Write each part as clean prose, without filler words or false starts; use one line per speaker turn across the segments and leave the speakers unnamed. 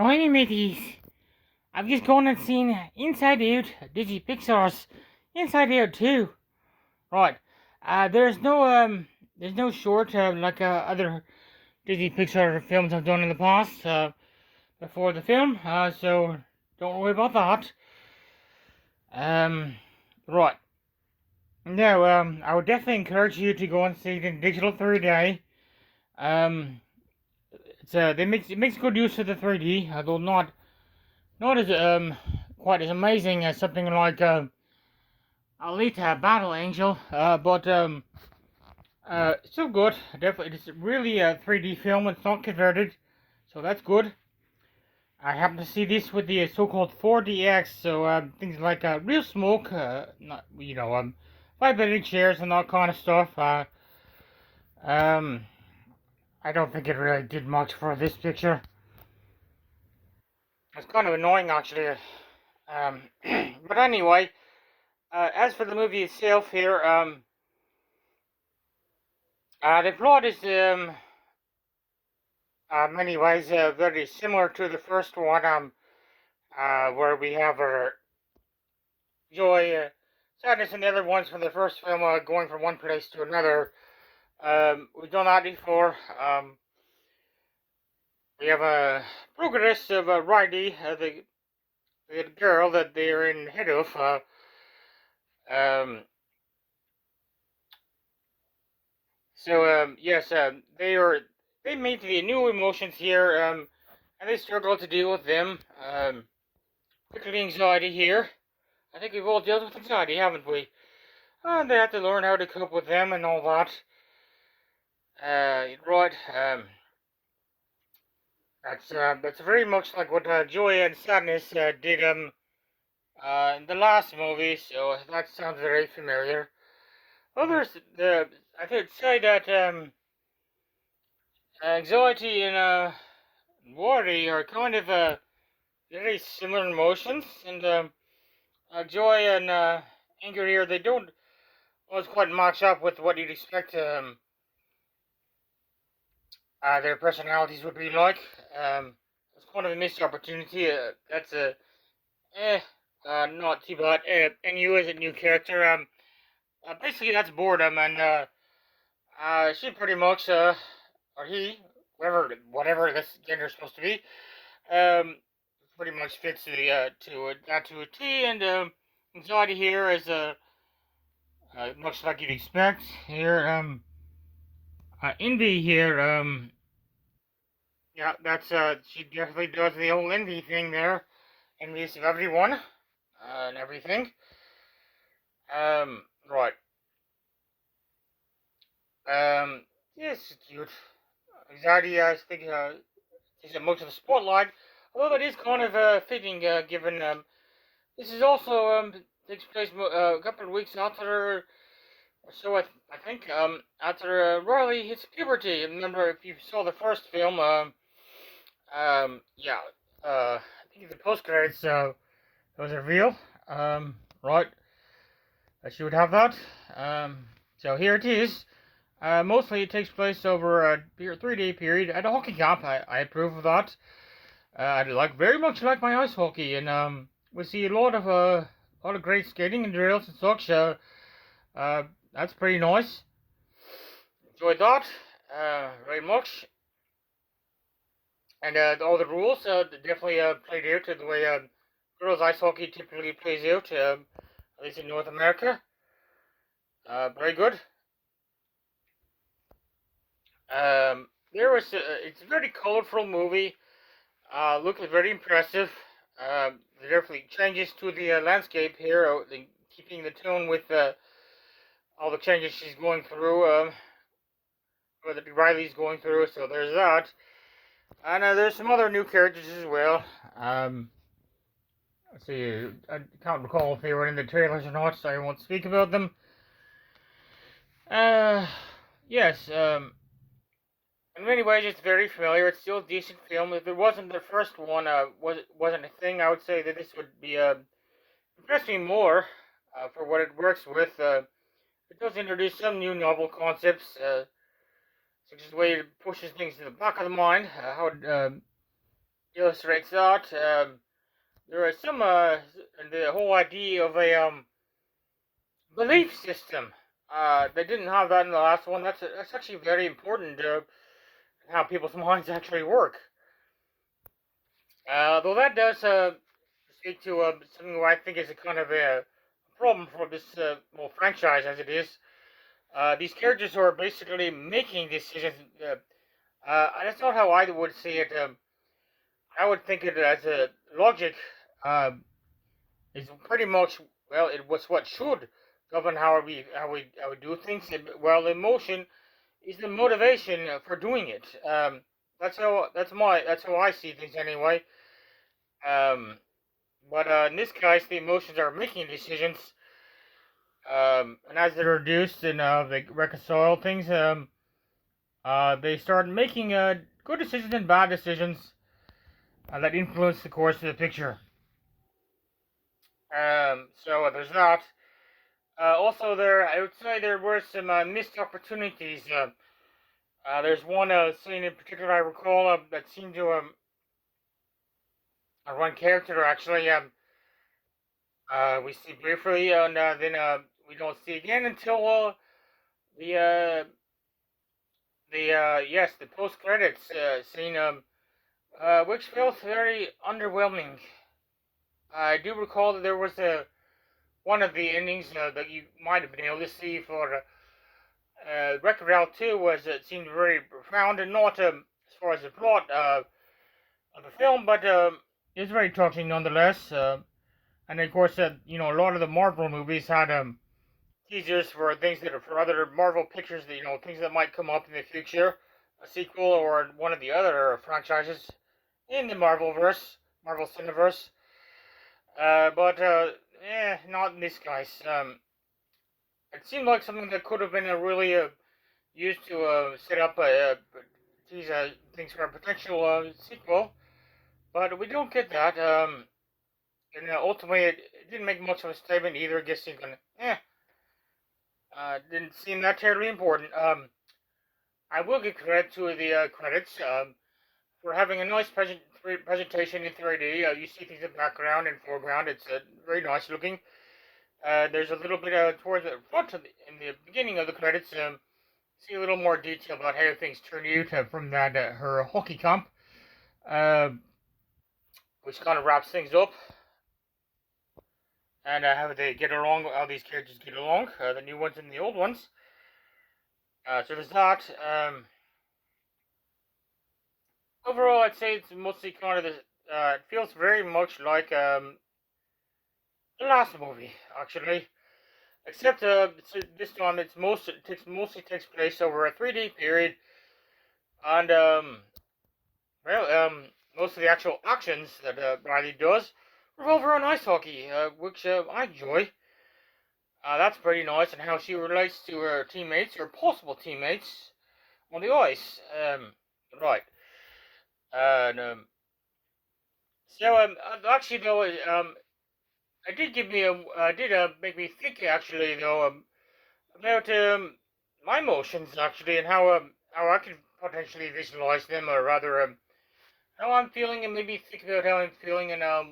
Oh, hey, mateys. I've just gone and seen Inside Out, Disney Pixar's Inside Out 2. Right. There's no short like other Disney Pixar films I've done in the past before the film. So don't worry about that. Um, right. No, I would definitely encourage you to go and see it in digital 3D. Um, it makes good use of the 3D, although not as quite as amazing as something like Alita Battle Angel, but still good. Definitely, it's really a 3D film. It's not converted, so that's good. I happen to see this with the so-called 4DX, so things like real smoke, not vibrating chairs and that kind of stuff. Um, I don't think it really did much for this picture. It's kind of annoying actually. Um, but anyway, as for the movie itself here, the plot is many ways very similar to the first one, where we have our joy, sadness, and the other ones from the first film going from one place to another. We've done that before. We have a progress of Riley, the girl that they're in head of. Um, yes, they meet the new emotions here, and they struggle to deal with them. Particularly anxiety here. I think we've all dealt with anxiety, haven't we? And they have to learn how to cope with them and all that. Right. That's very much like what Joy and Sadness did in the last movie, so that sounds very familiar. Others, I could say that anxiety and worry are kind of very similar emotions, and joy and anger here, they don't always quite match up with what you'd expect their personalities would be like. It's kind of a missed opportunity. That's a not too bad. And you as a new character, basically that's boredom, and she pretty much, or he, whatever this gender is supposed to be, um, pretty much fits to a T. And anxiety here is much like you'd expect here. Envy here, yeah, that's she definitely does the old envy thing there, envious of everyone and everything. Right. Yes, it's cute. Anxiety, I think, takes up most of the spotlight, although that is kind of fitting, given this is also takes place a couple of weeks after, or so I think, after Riley hits puberty. Remember, if you saw the first film, yeah, I think the post credits was reveal, right? She would have that. So here it is. Mostly it takes place over a 3-day period at a hockey camp. I approve of that. I very much like my ice hockey, and we see a lot of great skating and drills and such. That's pretty nice. Enjoyed that very much, and all the rules definitely played out to the way girls ice hockey typically plays out, at least in North America. Very good. It's a very colorful movie. Looks very impressive. There definitely changes to the landscape here, keeping the tone with all the changes she's going through, or that Riley's going through. So there's that, and there's some other new characters as well. Let's see, I can't recall if they were in the trailers or not, so I won't speak about them. Yes. In many ways, it's very familiar. It's still a decent film. If it wasn't the first one, wasn't a thing, I would say that this would be impress me more for what it works with. It does introduce some new novel concepts, such as the way it pushes things to the back of the mind, how it illustrates that. There is some the whole idea of a belief system. They didn't have that in the last one. That's actually very important. How people's minds actually work. Though that does speak to something I think is a kind of a problem for this franchise as it is. These characters are basically making decisions. That's not how I would see it. I would think it as a logic uh, is pretty much, well, it was what should govern how we do things. Well, emotion is the motivation for doing it. That's how I see things anyway. Um, but in this case, the emotions are making decisions, and as they're reduced and they reconcile things, they start making good decisions and bad decisions that influence the course of the picture. So there's that. Also, I would say there were some missed opportunities. There's one scene in particular I recall that seemed to one character actually we see briefly, and then we don't see again until the yes, the post credits scene, which felt very underwhelming. I do recall that there was one of the endings that you might have been able to see for Wreck-It Ralph 2 was it seemed very profound and not as far as the plot of the film, but it was very touching nonetheless. And of course, a lot of the Marvel movies had teasers for things that are for other Marvel pictures, that things that might come up in the future, a sequel or one of the other franchises in the Marvelverse, Marvel Cineverse. But not in this case. It seemed like something that could have been really used to set up these things for a potential sequel, but we don't get that. And ultimately, it didn't make much of a statement either. I guess thinking, didn't seem that terribly important. I will give credit to the credits for having a nice presentation in 3D. You see things in the background and foreground. It's very nice looking. There's a little bit towards the front in the beginning of the credits. See a little more detail about how things turned out from that her hockey camp, uh, which kind of wraps things up, and how they get along, how these characters get along, the new ones and the old ones. So there's that. Overall, I'd say it's mostly kind of it feels very much like the last movie, actually. Except this time mostly takes place over a 3D period, and most of the actual actions that Riley does revolve around ice hockey, which I enjoy. That's pretty nice, and how she relates to her teammates, or possible teammates, on the ice. Right. And so actually though, it did give me did make me think actually though about my emotions actually, and how I could potentially visualize them, or rather how I'm feeling, and maybe think about how I'm feeling, and I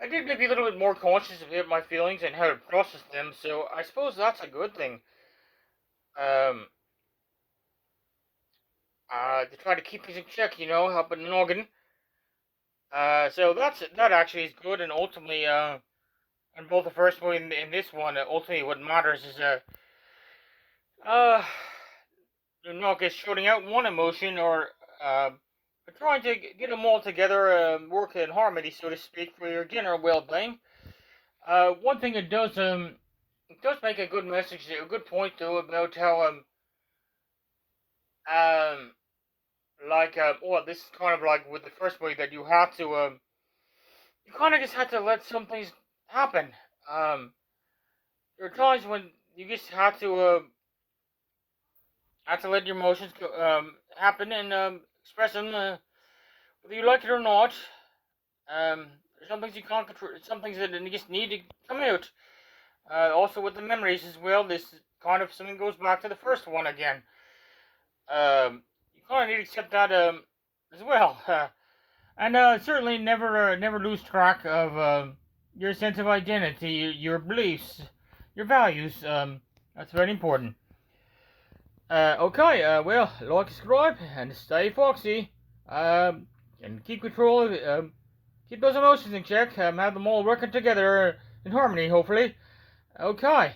did maybe a little bit more conscious about my feelings and how to process them. So I suppose that's a good thing. Um, to try to keep things in check, helping the noggin. So that actually is good, and ultimately, in both the first one and in this one, ultimately what matters is uh, you're not just shooting out one emotion, or trying to get them all together, work in harmony, so to speak, for your general well-being. One thing it does make a good message, a good point though, about how um, like well, this is kind of like with the first movie, that you kind of just have to let some things happen. Um, there are times when you just have to let your emotions happen, and express them, whether you like it or not. There's some things you can't control, some things that just need to come out. Also with the memories as well, this kind of something goes back to the first one again. You kind of need to accept that as well. And certainly never lose track of your sense of identity, your beliefs, your values. That's very important. Okay, well, like, subscribe, and stay foxy. And keep control. Keep those emotions in check. Have them all working together in harmony, hopefully. Okay.